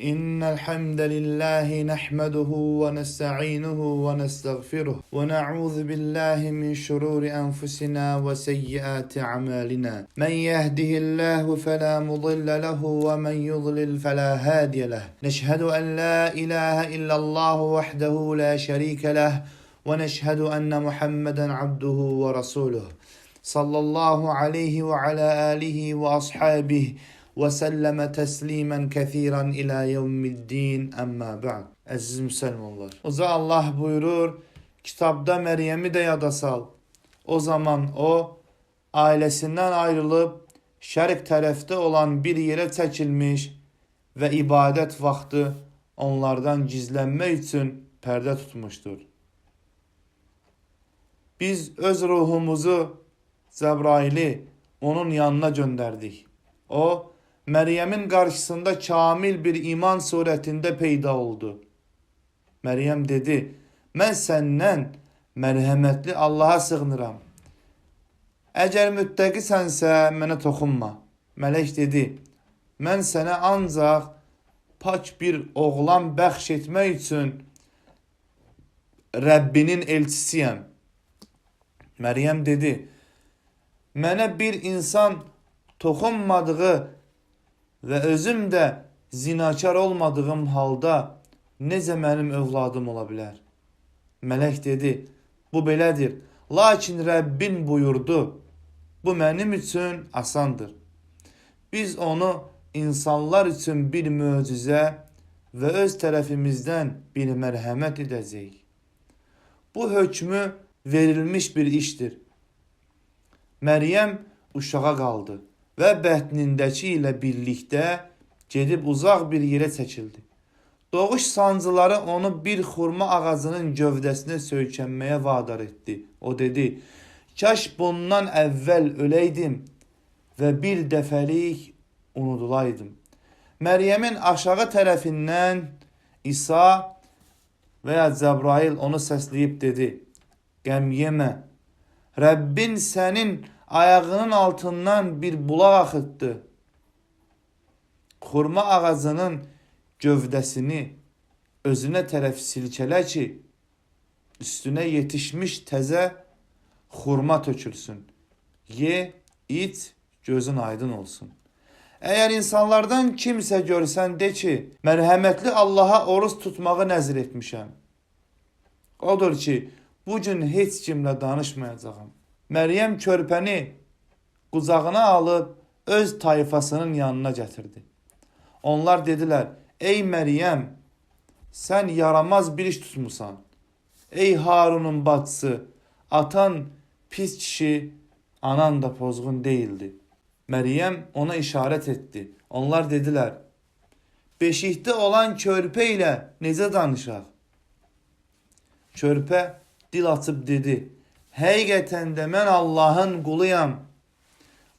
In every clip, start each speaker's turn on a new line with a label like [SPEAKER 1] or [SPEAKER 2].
[SPEAKER 1] إن الحمد لله نحمده ونستعينه ونستغفره ونعوذ بالله من شرور أنفسنا وسيئات أعمالنا من يهده الله فلا مضل له ومن يضلل فلا هادي له نشهد أن لا إله إلا الله وحده لا شريك له ونشهد أن محمدا عبده ورسوله صلى الله عليه وعلى آله وأصحابه وسلم تسlimen kesiren ila yevmiddin amma ba'd. Aziz Müslümanlar. Oza Allah buyurur, kitapta Meryem'i de yada sal. O zaman o ailesinden ayrılıp şərq tərəfdə olan bir yerə çəkilmiş və ibadət vaxtı onlardan gizlənmək üçün pərdə tutmuşdur. Biz öz ruhumuzu, Cəbraili onun yanına göndərdik. O, Meryem'in karşısında kamil bir iman suretinde peyda oldu. Meryem dedi, mən səndən mərhəmətli Allah'a sığınıram. Əgər müttəqisənsə mənə toxunma. Mələk dedi, mən sənə ancaq pak bir oğlan bəxş etmək üçün Rəbbinin elçisiyəm. Meryem dedi, mənə bir insan toxunmadığı və özüm də zinakar olmadığım halda necə mənim övladım ola bilər? Mələk dedi, bu belədir. Lakin Rəbbin buyurdu, bu mənim üçün asandır. Biz onu insanlar üçün bir möcüzə və öz tərəfimizdən bir mərhəmət edəcəyik. Bu hökmü verilmiş bir işdir. Məryəm uşağa qaldı və bətnindəki ilə birlikdə gedib uzaq bir yerə çəkildi. Doğuş sancıları onu bir xurma ağacının gövdəsinə söykənməyə vadar etdi. O dedi, kaş bundan əvvəl öləydim və bir dəfəlik unudulaydım. Məryəmin aşağı tərəfindən İsa və ya Cəbrail onu səsləyib dedi, qəm yemə, Rəbbin sənin ayağının altından bir bulaq axıtdı. Xurma ağacının gövdəsini özünə tərəf silkələ ki, üstünə yetişmiş təzə xurma tökülsün. Ye, iç, gözün aydın olsun. Əgər insanlardan kimsə görsən de ki, mərhəmətli Allaha oruç tutmağı nəzir etmişəm. Odur ki, bugün heç kimlə danışmayacağım. Məryəm körpəni qucağına alıb öz tayfasının yanına gətirdi. Onlar dedilər, ey Məryəm, sən yaramaz bir iş tutmusan. Ey Harunun bacısı, atan pis kişi, anan da pozğun değildi. Məryəm ona işarət etdi. Onlar dedilər, beşikdə olan körpə ilə necə danışaq? Körpə dil açıb dedi, həqiqətən də mən Allahın quluyam.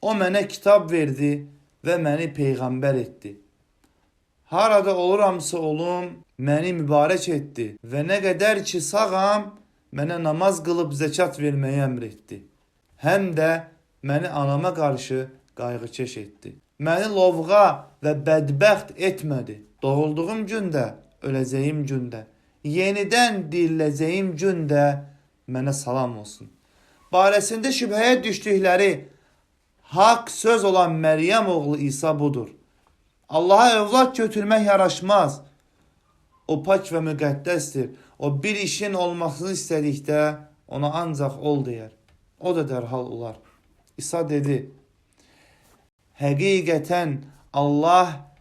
[SPEAKER 1] O mənə kitab verdi və məni peyğəmbər etdi. Harada oluramsa olum, məni mübarək etdi və nə qədər ki sağam, mənə namaz qılıb zəkat verməyi əmr etdi. Həm də məni anama qarşı qayğıkeş etdi. Məni lovğa və bədbəxt etmədi. Doğulduğum gündə, öləcəyim gündə, yenidən diriləcəyim gündə mənə salam olsun. Barəsində şübhəyə düşdükləri haqq söz olan Məryəm oğlu İsa budur. Allaha övlad götürmək yaraşmaz. O pak və müqəddəsdir. O bir işin olmasını istədikdə ona ancaq ol deyər. O da dərhal olar. İsa dedi, həqiqətən Allah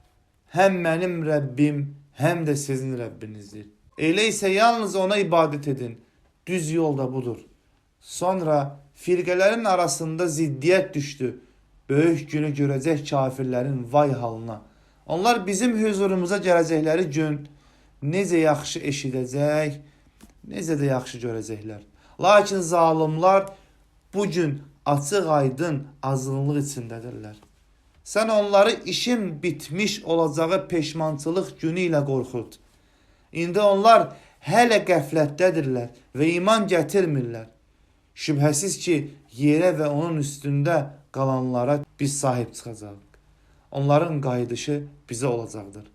[SPEAKER 1] həm mənim Rəbbim, həm də sizin Rəbbinizdir. Elə isə yalnız ona ibadət edin. Düz yol da budur. Sonra firqələrin arasında ziddiyyət düşdü. Böyük günü görəcək kafirlərin vay halına. Onlar bizim huzurumuza gələcəkləri gün necə yaxşı eşidəcək, necə də yaxşı görəcəklər. Lakin zalimlar bugün açıq aydın azınlıq içindədirlər. Sən onları işin bitmiş olacağı peşmançılıq günü ilə qorxut. İndi onlar hələ qəflətdədirlər və iman gətirmirlər. Şübhəsiz ki, yerə və onun üstündə qalanlara biz sahib çıxacağıq. Onların qayıdışı bizə olacaqdır.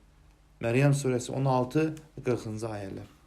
[SPEAKER 1] Meryem suresi 16 ve 40. ayetler.